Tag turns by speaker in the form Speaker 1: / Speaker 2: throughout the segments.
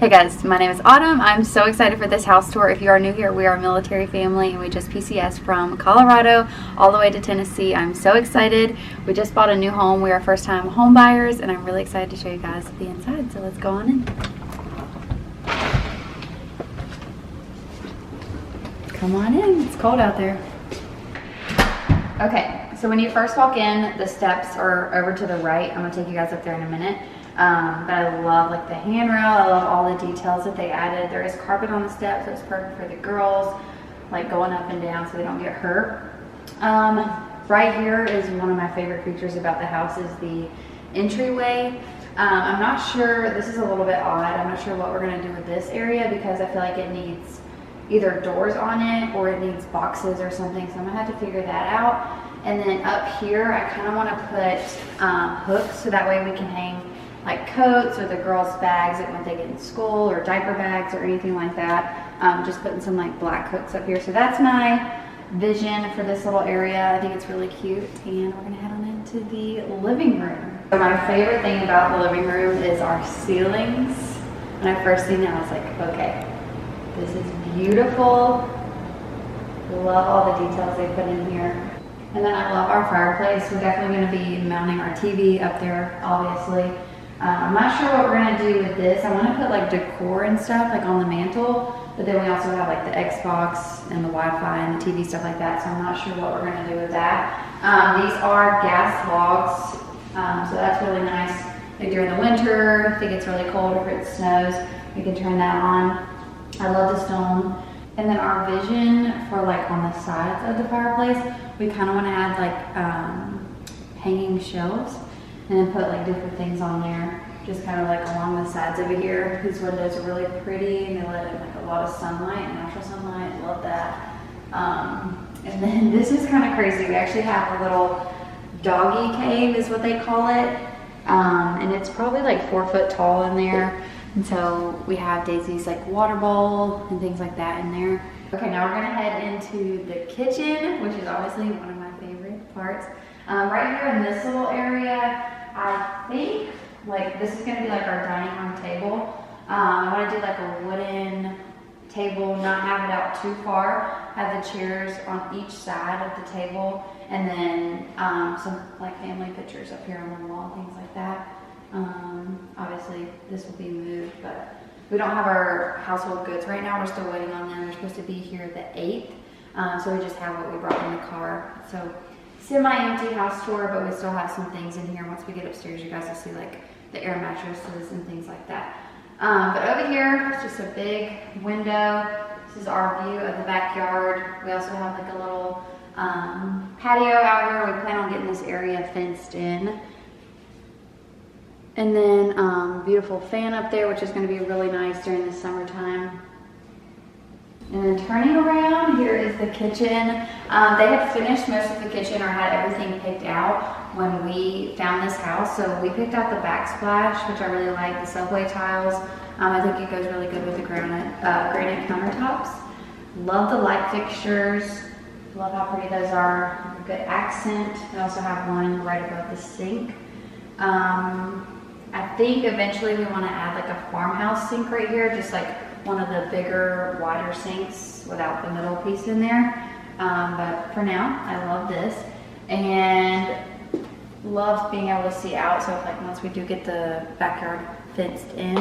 Speaker 1: Hey guys, my name is Autumn. I'm so excited for this house tour. If you are new here, we are a military family and we just PCS from Colorado all the way to Tennessee. I'm so excited. We just bought a new home. We are first time home buyers and I'm really excited to show you guys the inside. So let's go on in. Come on in, it's cold out there. Okay, so when you first walk in, the steps are over to the right. I'm gonna take you guys up there in a minute. But I love like the handrail. I love all the details that they added. There is carpet on the steps, so it's perfect for the girls, like going up and down so they don't get hurt. Right here is one of my favorite features about the house is the entryway. I'm not sure, this is a little bit odd. I'm not sure what we're gonna do with this area because I feel like it needs either doors on it or it needs boxes or something. So I'm gonna have to figure that out. And then up here, I kind of want to put hooks so that way we can hang like coats or the girls' bags when they get in school or diaper bags or anything like that. Just putting some like black hooks up here. So that's my vision for this little area. I think it's really cute and we're gonna head on into the living room. So my favorite thing about the living room is our ceilings. When I first seen it, I was like, okay, this is beautiful. Love all the details they put in here. And then I love our fireplace. We're definitely gonna be mounting our TV up there, obviously. I'm not sure what we're gonna do with this. I wanna put like decor and stuff like on the mantle, but then we also have like the Xbox and the Wi-Fi and the TV, stuff like that. So I'm not sure what we're gonna do with that. These are gas logs, so that's really nice. Like during the winter, if it gets really cold or if it snows, we can turn that on. I love the stone. And then our vision for like on the sides of the fireplace, we kind of want to add like hanging shelves and then put like different things on there, just kind of like along the sides over here. These windows are really pretty and they let in like a lot of sunlight, natural sunlight. Love that. And then this is kind of crazy. We actually have a little doggy cave is what they call it. And it's probably like 4 foot tall in there. And so we have Daisy's like water bowl and things like that in there. Okay, now we're gonna head into the kitchen, which is obviously one of my favorite parts. Right here in this little area, I think like this is gonna be like our dining room table. I wanna do like a wooden table, not have it out too far. Have the chairs on each side of the table and then some like family pictures up here on the wall, things like that. Obviously this will be moved, but we don't have our household goods right now. We're still waiting on them. They're supposed to be here the 8th. So we just have what we brought in the car. So semi-empty house tour, but we still have some things in here. Once we get upstairs, you guys will see like the air mattresses and things like that. But over here, it's just a big window. This is our view of the backyard. We also have like a little patio out here. We plan on getting this area fenced in. And then beautiful fan up there, which is going to be really nice during the summertime. And then turning around, here is the kitchen. They had finished most of the kitchen or had everything picked out when we found this house. So we picked out the backsplash, which I really like, the subway tiles. I think it goes really good with the granite countertops. Love the light fixtures. Love how pretty those are. Good accent. We also have one right above the sink. I think eventually we want to add like a farmhouse sink right here, just like one of the bigger, wider sinks without the middle piece in there. But for now, I love this and love being able to see out. So if, like once we do get the backyard fenced in,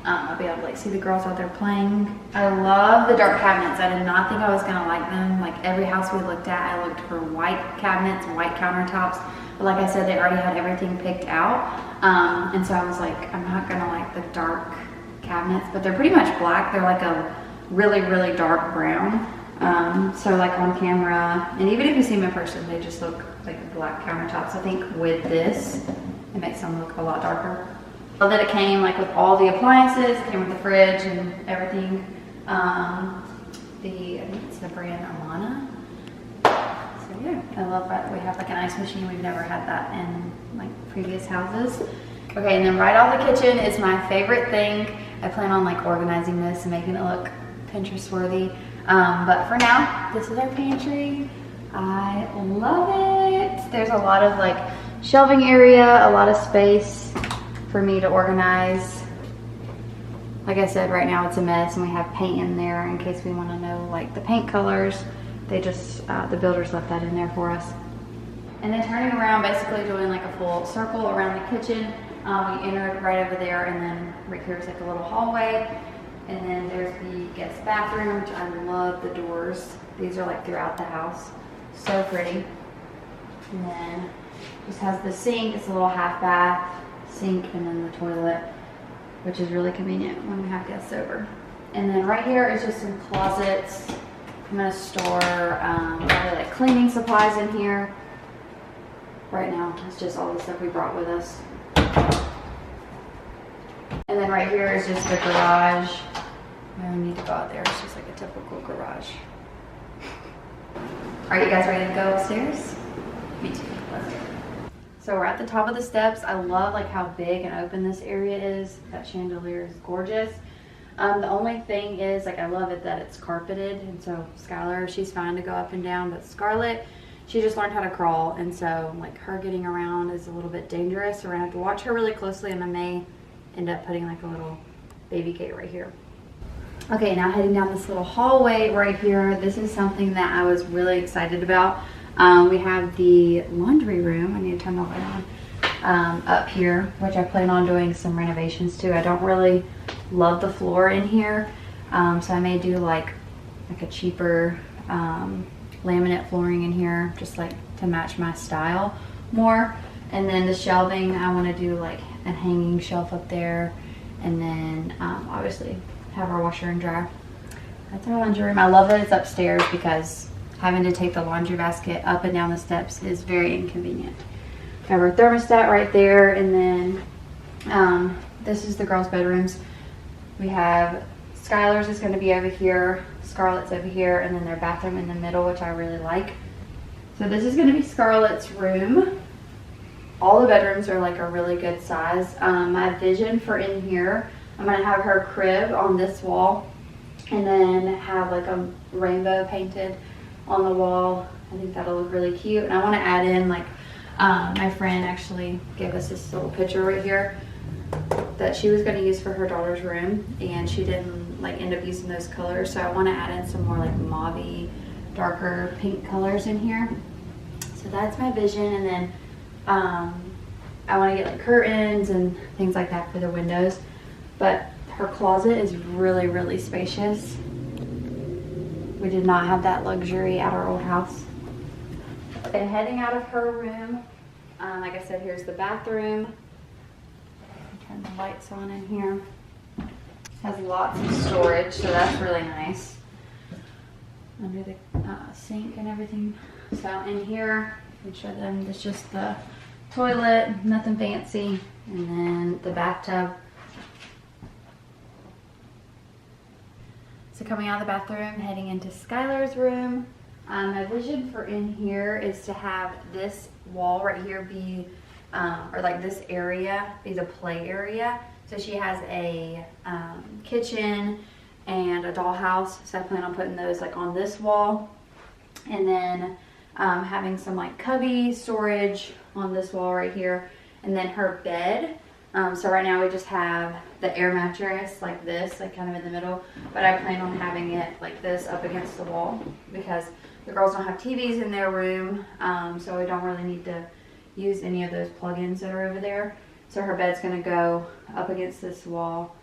Speaker 1: I'll be able to like see the girls out there playing. I love the dark cabinets. I did not think I was gonna like them. Like every house we looked at, I looked for white cabinets and white countertops. But like I said, they already had everything picked out. And so I was like, I'm not gonna like the dark cabinets, but they're pretty much black. They're like a really, really dark brown. So like on camera, and even if you see them in person, they just look like black countertops. I think with this, it makes them look a lot darker. Love that it came like with all the appliances. It came with the fridge and everything. I think it's the brand Auman. So yeah, I love that we have like an ice machine. We've never had that in like previous houses. Okay, and then right off the kitchen is my favorite thing. I plan on like organizing this and making it look Pinterest worthy. But for now, this is our pantry. I love it. There's a lot of like shelving area, a lot of space for me to organize Like I said, right now it's a mess and we have paint in there in case we want to know like the paint colors. They just, the builders left that in there for us. And then turning around, basically doing like a full circle around the kitchen. We entered right over there, and then right here is like a little hallway. And then there's the guest bathroom, which I love the doors. These are like throughout the house. So pretty. And then just has the sink. It's a little half bath sink, and then the toilet, which is really convenient when we have guests over. And then right here is just some closets. I'm gonna store probably like cleaning supplies in here. Right now, it's just all the stuff we brought with us. And then right here is just the garage. We don't need to go out there. It's just like a typical garage. Are you guys ready to go upstairs? Me too. Let's go. So we're at the top of the steps. I love like how big and open this area is. That chandelier is gorgeous. The only thing is, like, I love it that it's carpeted, and so Skylar, she's fine to go up and down, but Scarlett, she just learned how to crawl, and so like her getting around is a little bit dangerous. So we're gonna have to watch her really closely, and I may end up putting like a little baby gate right here. Okay, now heading down this little hallway right here. This is something that I was really excited about. We have the laundry room. I need to turn the light on. Up here, which I plan on doing some renovations to. I don't really love the floor in here, so I may do like a cheaper laminate flooring in here, just like to match my style more. And then the shelving, I want to do like a hanging shelf up there, and then obviously have our washer and dryer. That's our laundry room. I love that it's upstairs because having to take the laundry basket up and down the steps is very inconvenient. We have our thermostat right there, and then this is the girls' bedrooms. We have Skylar's is going to be over here, Scarlett's over here, and then their bathroom in the middle, which I really like. So this is going to be Scarlett's room. All the bedrooms are like a really good size. My vision for in here, I'm going to have her crib on this wall, and then have like a rainbow painted on the wall. I think that'll look really cute. And I want to add in like, my friend actually gave us this little picture right here that she was going to use for her daughter's room, and she didn't like end up using those colors. So I want to add in some more like mauve-y, darker pink colors in here. So that's my vision. And then I want to get like curtains and things like that for the windows. But her closet is really, really spacious. We did not have that luxury at our old house. Okay, heading out of her room, like I said, here's the bathroom. Turn the lights on in here. Has lots of storage, so that's really nice. Under the sink and everything. So in here, we show them it's just the toilet, nothing fancy, and then the bathtub. So coming out of the bathroom, heading into Skylar's room. My vision for in here is to have this wall right here be, or like this area be the play area. So she has a kitchen and a dollhouse. So I plan on putting those like on this wall. And then having some like cubby storage on this wall right here. And then her bed. So right now we just have the air mattress like this, like kind of in the middle. But I plan on having it like this up against the wall because the girls don't have TVs in their room. So we don't really need to use any of those plugins that are over there. So her bed's gonna go up against this wall.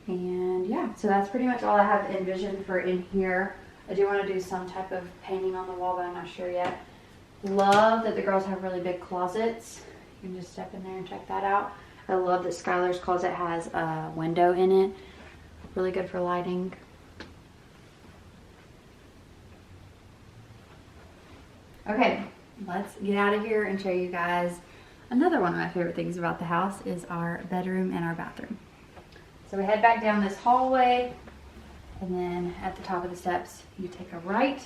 Speaker 1: And yeah, so that's pretty much all I have envisioned for in here. I do want to do some type of painting on the wall, but I'm not sure yet. Love that the girls have really big closets. You can just step in there and check that out. I love that Skylar's closet has a window in it. Really good for lighting. Okay, let's get out of here and show you guys another one of my favorite things about the house is our bedroom and our bathroom. So we head back down this hallway, and then at the top of the steps, you take a right,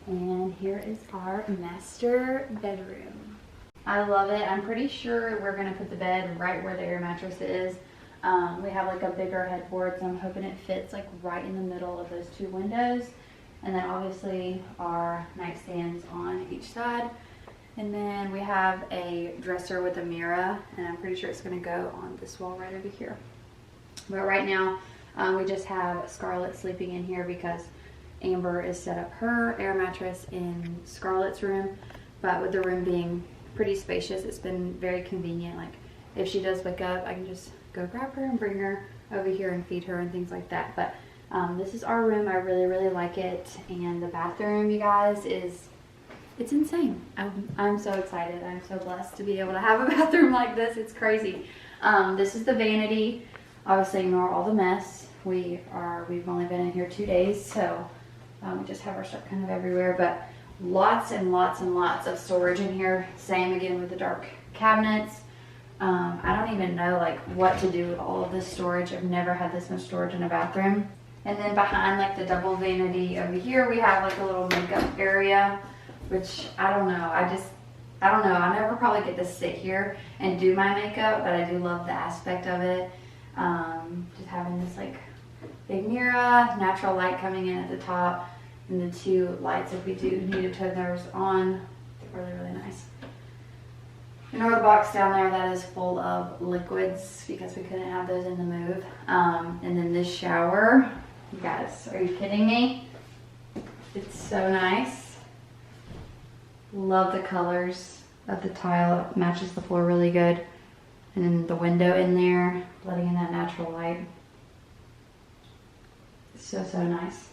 Speaker 1: and here is our master bedroom. I love it. I'm pretty sure we're gonna put the bed right where the air mattress is. We have like a bigger headboard, so I'm hoping it fits like right in the middle of those two windows. And then obviously our nightstands on each side. And then we have a dresser with a mirror, and I'm pretty sure it's gonna go on this wall right over here. But right now, we just have Scarlett sleeping in here because Amber is set up her air mattress in Scarlett's room. But with the room being pretty spacious, it's been very convenient. Like if she does wake up, I can just go grab her and bring her over here and feed her and things like that. But this is our room. I really, really like it. And the bathroom, you guys, it's insane. I'm so excited. I'm so blessed to be able to have a bathroom like this. It's crazy. This is the vanity. Obviously ignore all the mess. We've only been in here 2 days, so we just have our stuff kind of everywhere, but lots and lots and lots of storage in here. Same again with the dark cabinets. I don't even know like what to do with all of this storage. I've never had this much storage in a bathroom. And then behind like the double vanity over here, we have like a little makeup area, which I don't know. I don't know. I never probably get to sit here and do my makeup, but I do love the aspect of it. Just having this like big mirror, natural light coming in at the top, and the 2 lights if we do need to turn those on. They're really, really nice. Another box down there that is full of liquids because we couldn't have those in the move. And then this shower, you guys, are you kidding me? It's so nice. Love the colors of the tile. It matches the floor really good. And then the window in there, letting in that natural light. So, so nice.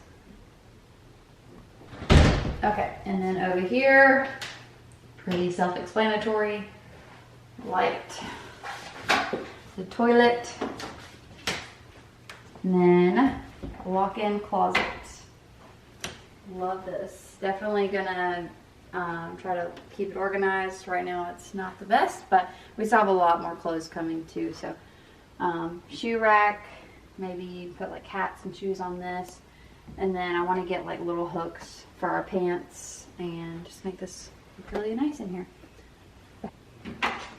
Speaker 1: Okay, and then over here, pretty self-explanatory. Light, the toilet, and then a walk-in closet. Love this. Definitely gonna try to keep it organized. Right now it's not the best, but we still have a lot more clothes coming too. So shoe rack, maybe put like hats and shoes on this, and then I want to get like little hooks for our pants and just make this look really nice in here.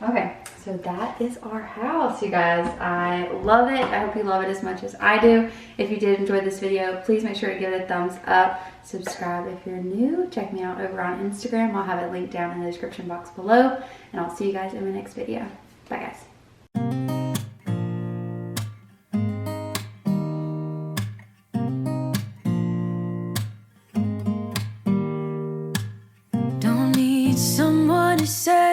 Speaker 1: Okay, so that is our house, you guys. I love it. I hope you love it as much as I do. If you did enjoy this video, please make sure to give it a thumbs up. Subscribe if you're new. Check me out over on Instagram. I'll have it linked down in the description box below. And I'll see you guys in the next video. Bye, guys.
Speaker 2: Don't need someone to say